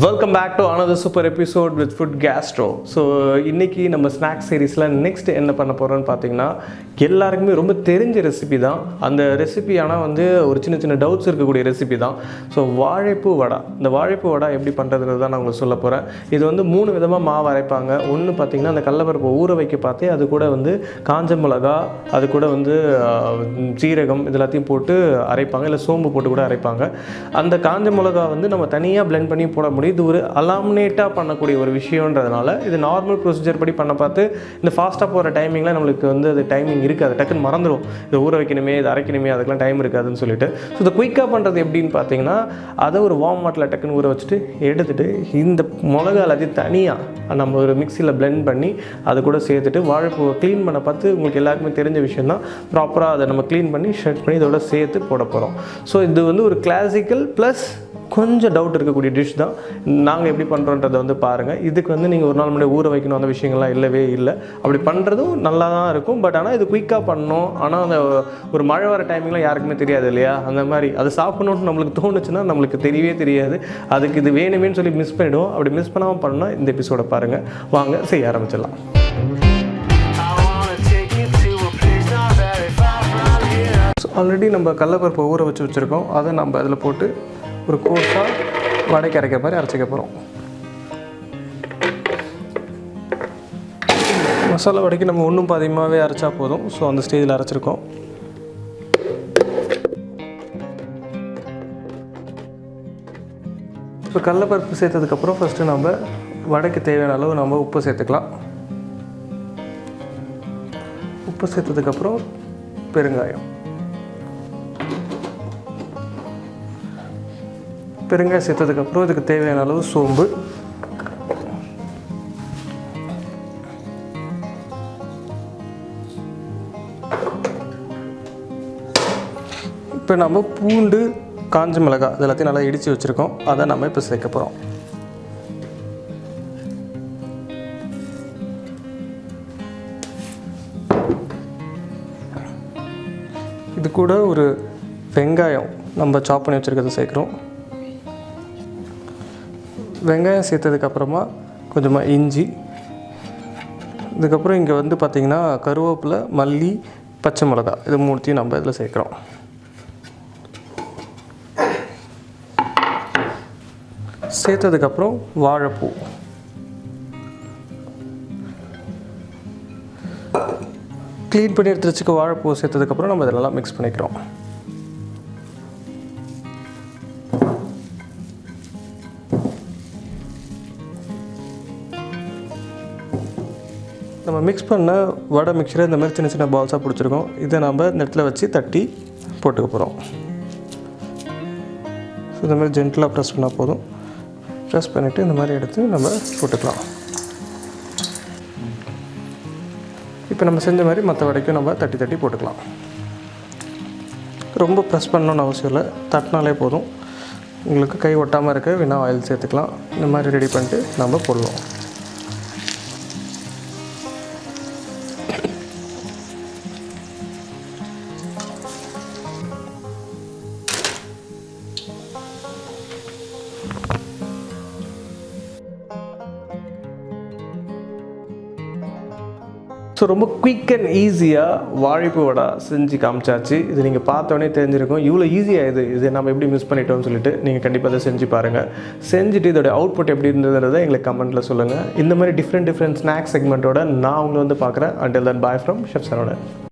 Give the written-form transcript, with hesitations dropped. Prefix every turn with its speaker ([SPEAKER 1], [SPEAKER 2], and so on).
[SPEAKER 1] Welcome back to another super episode with Food Gastro. So, இன்னைக்கு நம்ம snacks சீரிஸ்ல next என்ன பண்ண போறோம்னு பாத்தீங்கன்னா எல்லாருக்குமே ரொம்ப தெரிஞ்ச ரெசிபி தான். அந்த ரெசிபி ஆனா வந்து ஒரு சின்ன டவுட்ஸ் இருக்கக்கூடிய ரெசிபி தான். ஸோ வாழைப்பூ வடை. இந்த வாழைப்பூ வடை எப்படி பண்றதுன்னு தான் நான் உங்களுக்கு சொல்ல போறேன். இது வந்து மூணு விதமா மாவு அரைப்பாங்க. ஒன்று பாத்தீங்கன்னா அந்த கடலைப்பருப்பு ஊற வைக்க பார்த்தே அது கூட வந்து காஞ்ச மிளகா, அது கூட வந்து சீரகம் இதெல்லாத்தையும் போட்டு அரைப்பாங்க. இல்லை சோம்பு போட்டு கூட அரைப்பாங்க. அந்த காஞ்ச மிளகா வந்து நம்ம தனியாக பிளெண்ட் பண்ணி போட முடியும். இது ஒரு அலாமினேட்டாக பண்ணக்கூடிய ஒரு விஷயம்ன்றதுனால இது நார்மல் ப்ரொசீஜர் படி பண்ண பார்த்து இந்த ஃபாஸ்ட்டாக போகிற டைமிங்கில் நம்மளுக்கு வந்து அது டைமிங் இருக்காது, டக்குன்னு மறந்துடும். இதை ஊற வைக்கணுமே, இது அரைக்கணுமே, அதுக்கெல்லாம் டைம் இருக்காதுன்னு சொல்லிட்டு. ஸோ இதை குயிக்காக பண்ணுறது எப்படின்னு பார்த்தீங்கன்னா, அதை ஒரு வார்ம் வாட்டரில் டக்குன்னு ஊற வச்சுட்டு எடுத்துகிட்டு இந்த மிளகா எல்லாத்தையும் தனியாக நம்ம ஒரு மிக்சியில் பிளெண்ட் பண்ணி அது கூட சேர்த்துட்டு வாழைப்பூவை க்ளீன் பண்ண பார்த்து உங்களுக்கு எல்லாருக்குமே தெரிஞ்ச விஷயம் தான். ப்ராப்பராக அதை நம்ம க்ளீன் பண்ணி ஷெட் பண்ணி இதோட சேர்த்து போட போகிறோம். ஸோ இது வந்து ஒரு கிளாசிக்கல் ப்ளஸ் கொஞ்சம் டவுட் இருக்கக்கூடிய டிஷ் தான். நாங்கள் எப்படி பண்ணுறோன்றதை வந்து பாருங்கள். இதுக்கு வந்து நீங்கள் ஒரு நாள் முன்னாடி ஊற வைக்கணும் அந்த விஷயங்கள்லாம் இல்லவே இல்லை. அப்படி பண்ணுறதும் நல்லா தான் இருக்கும். பட் ஆனால் இது குயிக்காக பண்ணணும். ஆனால் அந்த ஒரு மழை வர டைமிங்லாம் யாருக்குமே தெரியாது இல்லையா? அந்த மாதிரி அதை சாப்பிடணுன்னு நம்மளுக்கு தோணுச்சுன்னா நம்மளுக்கு தெரியவே தெரியாது. அதுக்கு இது வேணுமேன்னு சொல்லி மிஸ் பண்ணிவிடுவோம். அப்படி மிஸ் பண்ணாமல் பண்ணால் இந்த எபிசோடை பாருங்கள். வாங்க செய்ய ஆரம்பிச்சிடலாம். ஆல்ரெடி நம்ம கடலைப்பருப்பை ஊற வச்சுருக்கோம். அதை நம்ம அதில் போட்டு ஒரு கோஸாக வடைக்கு அரைக்கிற மாதிரி அரைச்சிக்க போகிறோம். மசாலா வடைக்கு நம்ம ஒன்றும் பாதியமாகவே அரைச்சா போதும். ஸோ அந்த ஸ்டேஜில் அரைச்சிருக்கோம். இப்போ கடலைப்பருப்பு சேர்த்ததுக்கப்புறம் ஃபஸ்ட்டு நம்ம வடைக்கு தேவையான அளவு நம்ம உப்பு சேர்த்துக்கலாம். உப்பு சேர்த்ததுக்கப்புறம் பெருங்காயம் சேர்த்ததுக்கப்புறம் இதுக்கு தேவையான அளவு சோம்பு, இப்போ நம்ம பூண்டு, காஞ்ச மிளகாய் இதெல்லாத்தையும் நல்லா இடித்து வச்சுருக்கோம். அதை நம்ம இப்போ சேர்க்க போகிறோம். இது கூட ஒரு வெங்காயம் நம்ம சாப் பண்ணி வச்சுருக்கிறத சேர்க்குறோம். வெங்காயம் சேர்த்ததுக்கப்புறமா கொஞ்சமாக இஞ்சி, இதுக்கப்புறம் இங்கே வந்து பார்த்திங்கன்னா கருவேப்பிலை, மல்லி, பச்சை மிளகா இது மூணுத்தையும் நம்ம இதில் சேர்க்குறோம். சேர்த்ததுக்கப்புறம் வாழைப்பூ, க்ளீன் பண்ணி எடுத்து வச்சுக்க வாழைப்பூ சேர்த்ததுக்கப்புறம் நம்ம இதெல்லாம் மிக்ஸ் பண்ணிக்கிறோம். நம்ம மிக்ஸ் பண்ண வடை மிக்சரை இந்த மாதிரி சின்ன பால்ஸாக பிடிச்சிருக்கோம். இதை நம்ம நெட்டில் வச்சு தட்டி போட்டுக்க போகிறோம். ஸோ இந்த மாதிரி ஜென்டலாக ப்ரெஸ் பண்ணால் போதும். ப்ரெஸ் பண்ணிவிட்டு இந்த மாதிரி எடுத்து நம்ம போட்டுக்கலாம். இப்போ நம்ம செஞ்ச மாதிரி மற்ற வடைக்கும் நம்ம தட்டி போட்டுக்கலாம். ரொம்ப ப்ரெஸ் பண்ணணுன்னு அவசியம் இல்லை, தட்டினாலே போதும். உங்களுக்கு கை ஒட்டாமல் இருக்க வேணால் ஆயில் சேர்த்துக்கலாம். இந்த மாதிரி ரெடி பண்ணிட்டு நம்ம போடுவோம். ஸோ ரொம்ப குயிக் அண்ட் ஈஸியாக வாழைப்பூ வடை செஞ்சு காமிச்சாச்சு. இது நீங்கள் பார்த்தோன்னே தெரிஞ்சிருக்கும் இவ்வளோ ஈஸியாக இது நம்ம எப்படி மிஸ் பண்ணிட்டோம்னு சொல்லிட்டு. நீங்கள் கண்டிப்பாக அதை செஞ்சு பாருங்கள். செஞ்சுட்டு இதோட அவுட்புட் எப்படி இருந்ததுன்றதை எங்களுக்கு கமெண்ட்டில் சொல்லுங்கள். இந்த மாதிரி டிஃப்ரெண்ட் ஸ்நாக்ஸ் செக்மெண்ட்டோட நான் உங்களை வந்து பார்க்குறேன். Until then, bye from Chef Saronan.